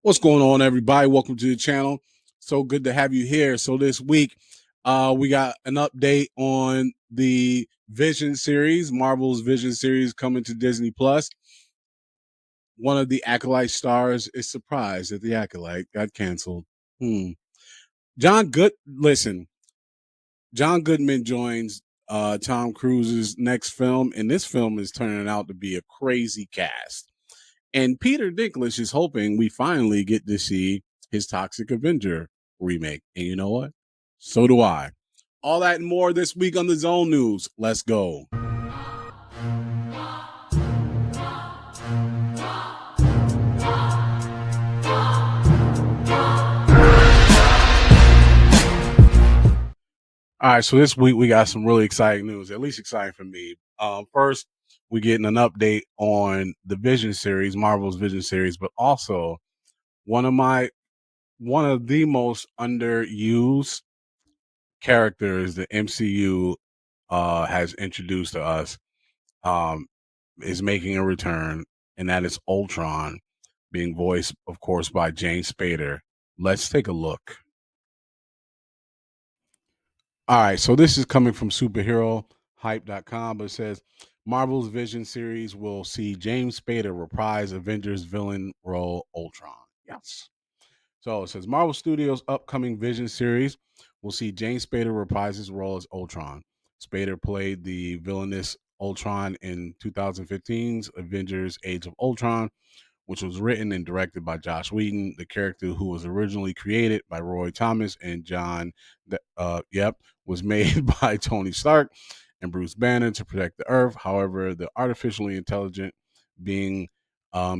What's going on, everybody? Welcome to the channel. So good to have you here. So this week, we got an update on the Vision series, Marvel's Vision series coming to Disney Plus. One of the Acolyte stars is surprised that the Acolyte got canceled. Listen, John Goodman joins Tom Cruise's next film, and this film is turning out to be a crazy cast. And Peter Dinklage is hoping we finally get to see his Toxic Avenger remake. And you know what? So do I. All that and more this week on the Zone News. Let's go. All right, so this week we got some really exciting news, at least exciting for me. First, we're getting an update on the Vision series, Marvel's Vision series, but also one of the most underused characters the MCU has introduced to us is making a return, and that is Ultron, being voiced, of course, by James Spader. Let's take a look. All right, so this is coming from superherohype.com, but it says Marvel's Vision series will see James Spader reprise Avengers villain role Ultron. Yes. So it says Marvel Studios' upcoming Vision series will see James Spader reprise his role as Ultron. Spader played the villainous Ultron in 2015's Avengers Age of Ultron, which was written and directed by Josh Whedon. The character, who was originally created by Roy Thomas and was made by Tony Stark and Bruce Banner to protect the Earth. However, the artificially intelligent being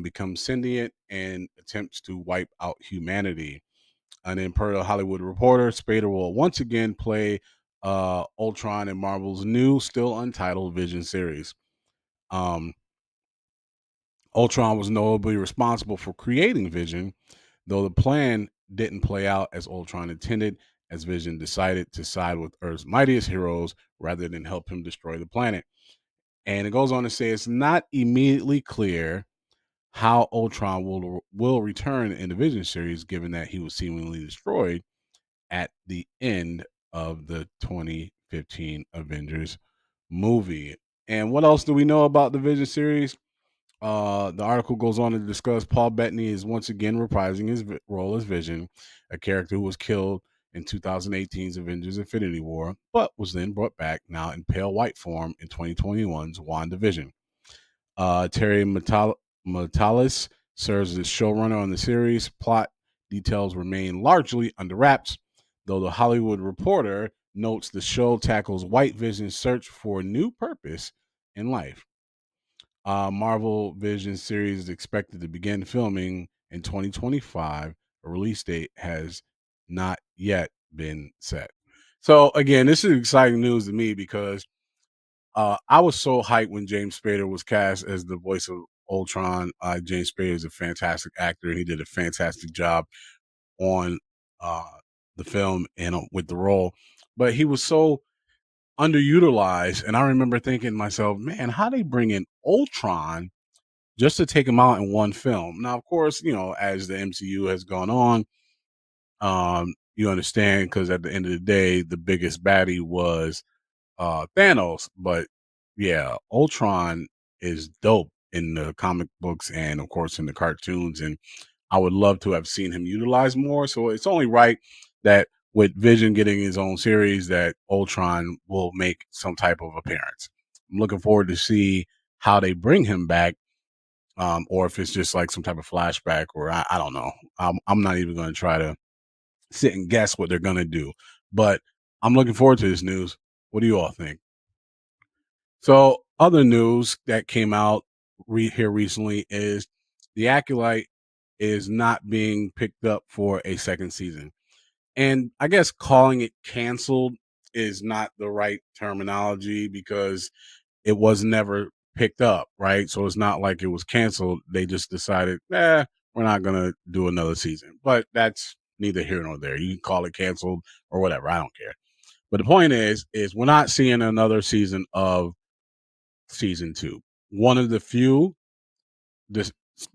becomes sentient and attempts to wipe out humanity. And then, per the Hollywood Reporter, Spader will once again play Ultron in Marvel's new, still untitled Vision series. Ultron was notably responsible for creating Vision, though the plan didn't play out as Ultron intended, as Vision decided to side with Earth's mightiest heroes rather than help him destroy the planet. And it goes on to say it's not immediately clear how Ultron will return in the Vision series, given that he was seemingly destroyed at the end of the 2015 Avengers movie. And what else do we know about the Vision series? The article goes on to discuss Paul Bettany is once again reprising his role as Vision, a character who was killed in 2018's Avengers Infinity War, but was then brought back now in pale white form in 2021's WandaVision. Terry Matalis serves as showrunner on the series. Plot details remain largely under wraps, though the Hollywood Reporter notes the show tackles White Vision's search for a new purpose in life. Marvel Vision series is expected to begin filming in 2025. A release date has not yet been set. So again, this is exciting news to me because I was so hyped when James Spader was cast as the voice of Ultron. James Spader is a fantastic actor, and he did a fantastic job on uh, the film and with the role. But he was so underutilized, and I remember thinking to myself, man, how they bring in Ultron just to take him out in one film. Now, of course, as the MCU has gone on, you understand, because at the end of the day, the biggest baddie was Thanos. But yeah, Ultron is dope in the comic books and of course in the cartoons, and I would love to have seen him utilized more. So it's only right that with Vision getting his own series, that Ultron will make some type of appearance. I'm looking forward to see how they bring him back, or if it's just like some type of flashback, or I don't know. I'm not even going to try to sit and guess what they're going to do, but I'm looking forward to this news. What do you all think? So, other news that came out here recently is the Acolyte is not being picked up for a second season. And I guess calling it canceled is not the right terminology because it was never picked up, right? So it's not like it was canceled. They just decided, we're not going to do another season. But that's neither here nor there. You can call it canceled or whatever. I don't care. But the point is we're not seeing another season of season 2. One of the few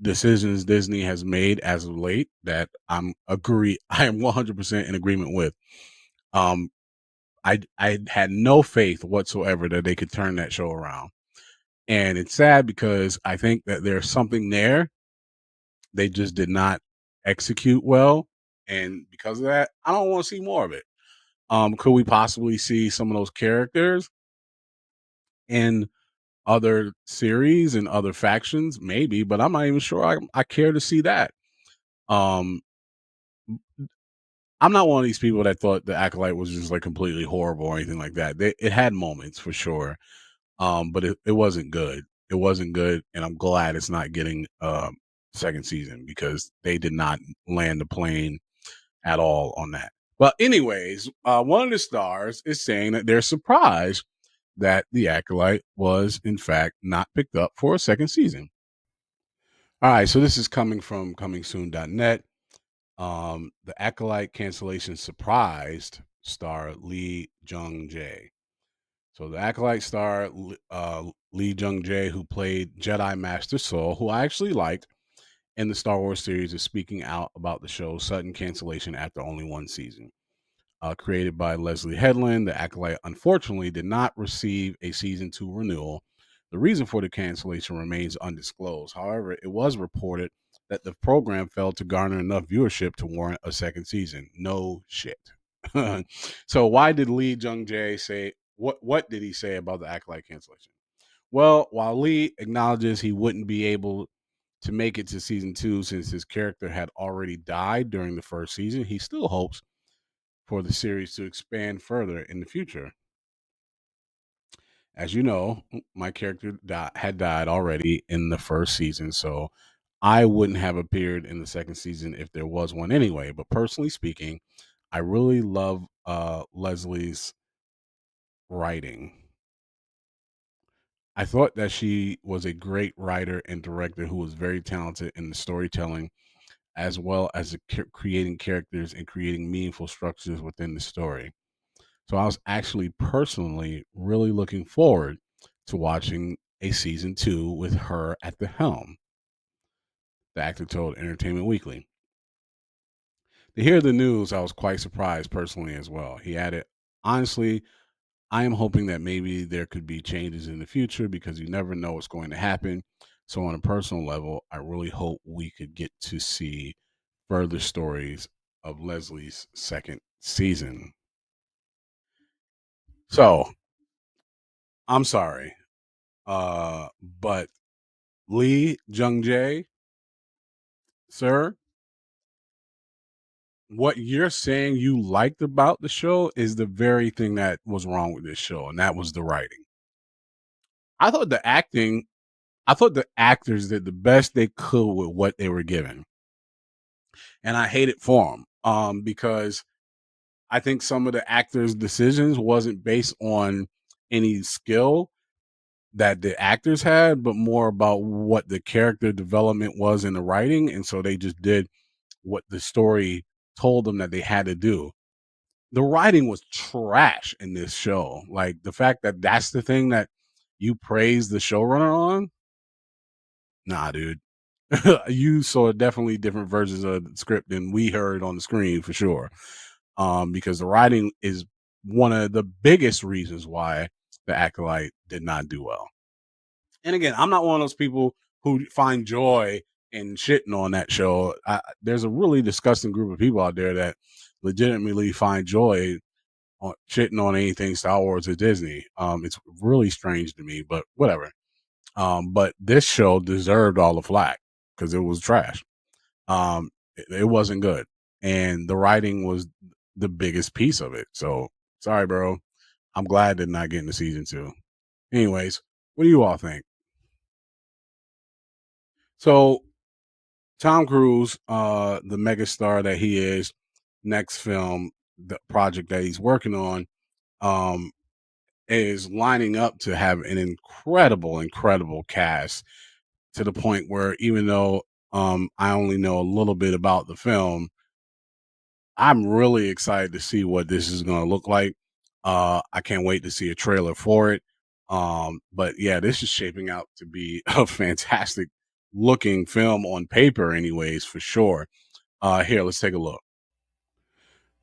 decisions Disney has made as of late that I am 100% in agreement with. Um, I had no faith whatsoever that they could turn that show around. And it's sad because I think that there's something there. They just did not execute well. And because of that, I don't want to see more of it. Could we possibly see some of those characters in other series and other factions? Maybe, but I'm not even sure I care to see that. Um, I'm not one of these people that thought the Acolyte was just like completely horrible or anything like that. It had moments for sure, but it wasn't good. It wasn't good, and I'm glad it's not getting second season because they did not land the plane at all on that. But anyways, one of the stars is saying that they're surprised that the Acolyte was in fact not picked up for a second season. All right, so this is coming from comingsoon.net. The Acolyte cancellation surprised star Lee Jung Jae. So the Acolyte star Lee Jung Jae, who played Jedi Master Soul, who I actually liked in the Star Wars series, is speaking out about the show's sudden cancellation after only one season. Created by Leslie Headland, The Acolyte unfortunately did not receive a season two renewal. The reason for the cancellation remains undisclosed. However, it was reported that the program failed to garner enough viewership to warrant a second season. No shit. So why did Lee Jung Jae say what did he say about the Acolyte cancellation? Well, while Lee acknowledges he wouldn't be able to make it to season two since his character had already died during the first season, he still hopes for the series to expand further in the future. As you know, my character had died already in the first season, so I wouldn't have appeared in the second season if there was one anyway. But personally speaking, I really love Leslie's writing. I thought that she was a great writer and director who was very talented in the storytelling as well as creating characters and creating meaningful structures within the story. So I was actually personally really looking forward to watching a season two with her at the helm, the actor told Entertainment Weekly. To hear the news, I was quite surprised personally as well. He added, honestly, I am hoping that maybe there could be changes in the future because you never know what's going to happen. So, on a personal level, I really hope we could get to see further stories of Leslie's second season. So, I'm sorry, but Lee Jung Jae, sir, what you're saying you liked about the show is the very thing that was wrong with this show, and that was the writing. I thought the acting, I thought the actors did the best they could with what they were given, and I hate it for them because I think some of the actors' decisions wasn't based on any skill that the actors had, but more about what the character development was in the writing, and so they just did what the story told them that they had to do. The writing was trash in this show. Like the fact that that's the thing that you praise the showrunner on. Nah, dude. You saw definitely different versions of the script than we heard on the screen for sure. Because the writing is one of the biggest reasons why the Acolyte did not do well. And again, I'm not one of those people who find joy in shitting on that show. There's a really disgusting group of people out there that legitimately find joy on shitting on anything Star Wars or Disney. It's really strange to me, but whatever. But this show deserved all the flack because it was trash. It wasn't good, and the writing was the biggest piece of it. So sorry, bro. I'm glad they're not getting to season two. Anyways, what do you all think? So Tom Cruise, the megastar that he is, next film, the project that he's working on, um, is lining up to have an incredible cast to the point where even though I only know a little bit about the film, I'm really excited to see what this is going to look like. I can't wait to see a trailer for it. But yeah, this is shaping out to be a fantastic looking film on paper, anyways, for sure. Here, let's take a look.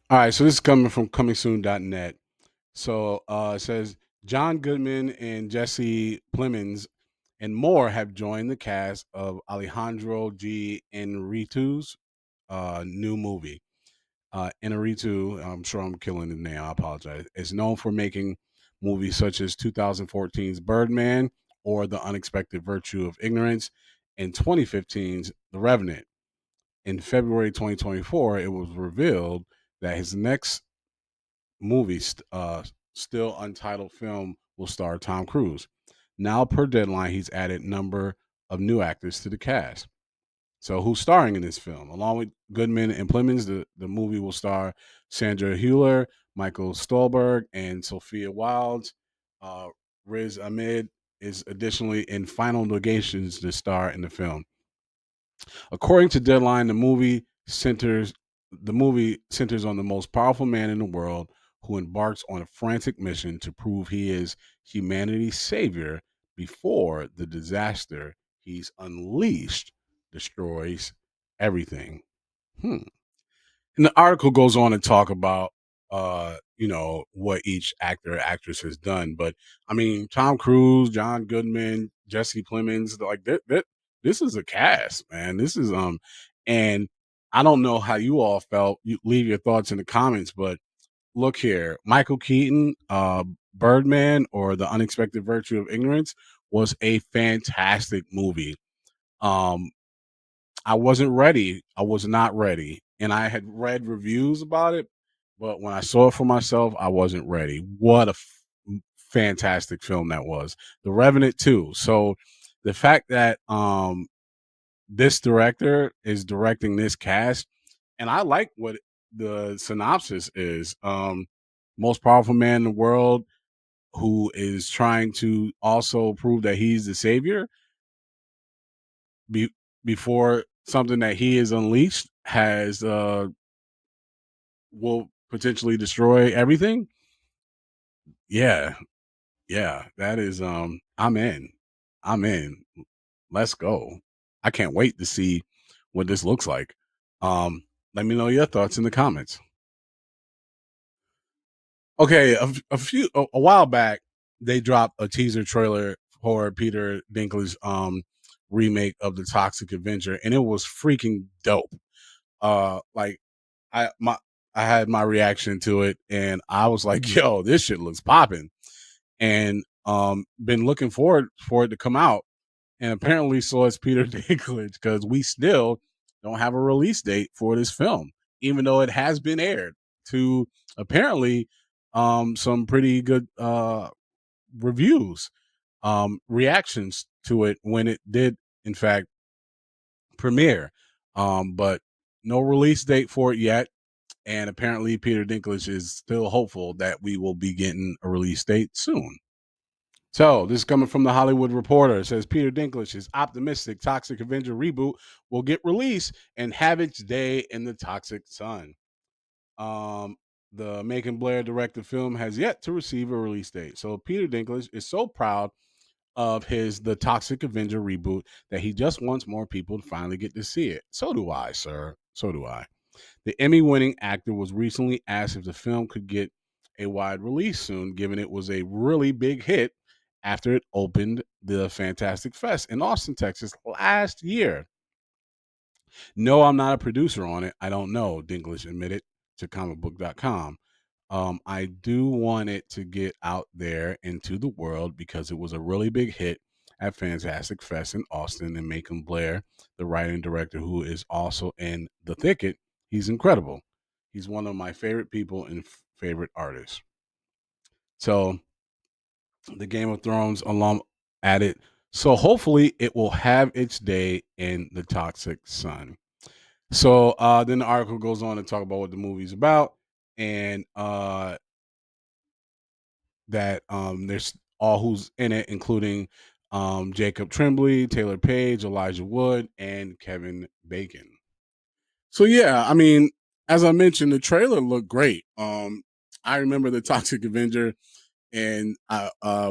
All right, so this is coming from comingsoon.net. So it says John Goodman and Jesse Plemons and more have joined the cast of Alejandro G. Inarritu's new movie. Inarritu, I'm sure I'm killing the name. I apologize. Is known for making movies such as 2014's Birdman or The Unexpected Virtue of Ignorance and 2015's The Revenant. In February 2024, it was revealed that his next movie, still untitled film, will star Tom Cruise. Now, per deadline, he's added number of new actors to the cast. So, who's starring in this film? Along with Goodman and Plemons, the movie will star Sandra Hüller, Michael Stolberg, and Sophia Wilds. Uh, Riz Ahmed is additionally in final negotiations to star in the film. According to Deadline, the movie centers on the most powerful man in the world who embarks on a frantic mission to prove he is humanity's savior before the disaster he's unleashed destroys everything. Hmm. And the article goes on to talk about what each actor or actress has done. But I mean, Tom Cruise, John Goodman, Jesse Plemons, like that this is a cast, man. This is and I don't know how you all felt. You leave your thoughts in the comments, but look here. Michael Keaton, Birdman or The Unexpected Virtue of Ignorance was a fantastic movie. Um I wasn't ready. I was not ready. And I had read reviews about it, but when I saw it for myself, I wasn't ready. What a fantastic film that was. The Revenant too. So the fact that this director is directing this cast, and I like what the synopsis is. Most powerful man in the world who is trying to also prove that he's the savior be, before something that he has unleashed has will potentially destroy everything. Yeah, yeah, that is I'm in. I'm in. Let's go. I can't wait to see what this looks like. Um Let me know your thoughts in the comments. Okay, a while back they dropped a teaser trailer for Peter Dinklage's remake of the Toxic Avenger and it was freaking dope. Like I my I had my reaction to it, and I was like, "Yo, this shit looks popping," and been looking forward for it to come out. And apparently, so is Peter Dinklage because we still don't have a release date for this film, even though it has been aired to apparently some pretty good reviews, reactions to it when it did in fact premiere. But no release date for it yet and apparently Peter Dinklage is still hopeful that we will be getting a release date soon. So this is coming from the Hollywood Reporter. It says Peter Dinklage is optimistic Toxic Avenger reboot will get released and have its day in the Toxic Sun. Um, the Macon Blair directed film has yet to receive a release date. So Peter Dinklage is so proud of his The Toxic Avenger reboot that he just wants more people to finally get to see it. So do I, sir. So do I. The Emmy winning actor was recently asked if the film could get a wide release soon, given it was a really big hit after it opened the Fantastic Fest in Austin, Texas last year. No, I'm not a producer on it. I don't know, Dinklage admitted to comicbook.com. I do want it to get out there into the world because it was a really big hit at Fantastic Fest in Austin and Macon Blair, the writer and director who is also in The Thicket. He's incredible. He's one of my favorite people and favorite artists. So the Game of Thrones alum added, so hopefully it will have its day in the Toxic Sun. So then the article goes on to talk about what the movie's about and that there's all who's in it, including Jacob Tremblay, Taylor Page, Elijah Wood, and Kevin Bacon. So yeah, I mean, as I mentioned, the trailer looked great. I remember the Toxic Avenger, and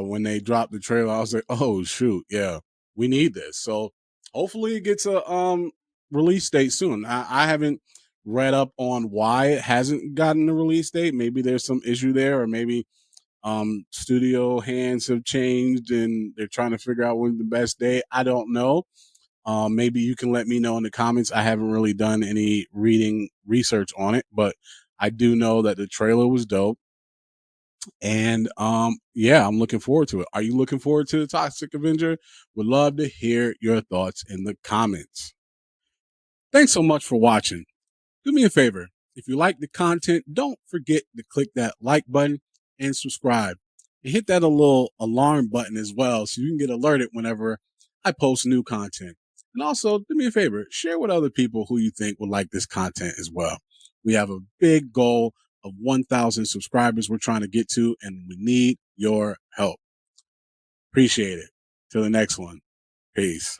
when they dropped the trailer, I was like, oh shoot, yeah, we need this. So Hopefully, it gets a release date soon. I haven't read up on why it hasn't gotten a release date. Maybe there's some issue there, or maybe studio hands have changed and they're trying to figure out when's the best day. I don't know. Maybe you can let me know in the comments. I haven't really done any reading research on it, but I do know that the trailer was dope. And yeah, I'm looking forward to it. Are you looking forward to the Toxic Avenger? Would love to hear your thoughts in the comments. Thanks so much for watching. Do me a favor. If you like the content, don't forget to click that like button and subscribe. And hit that little alarm button as well so you can get alerted whenever I post new content. And also, do me a favor, share with other people who you think would like this content as well. We have a big goal of 1,000 subscribers we're trying to get to, and we need your help. Appreciate it. Till the next one. Peace.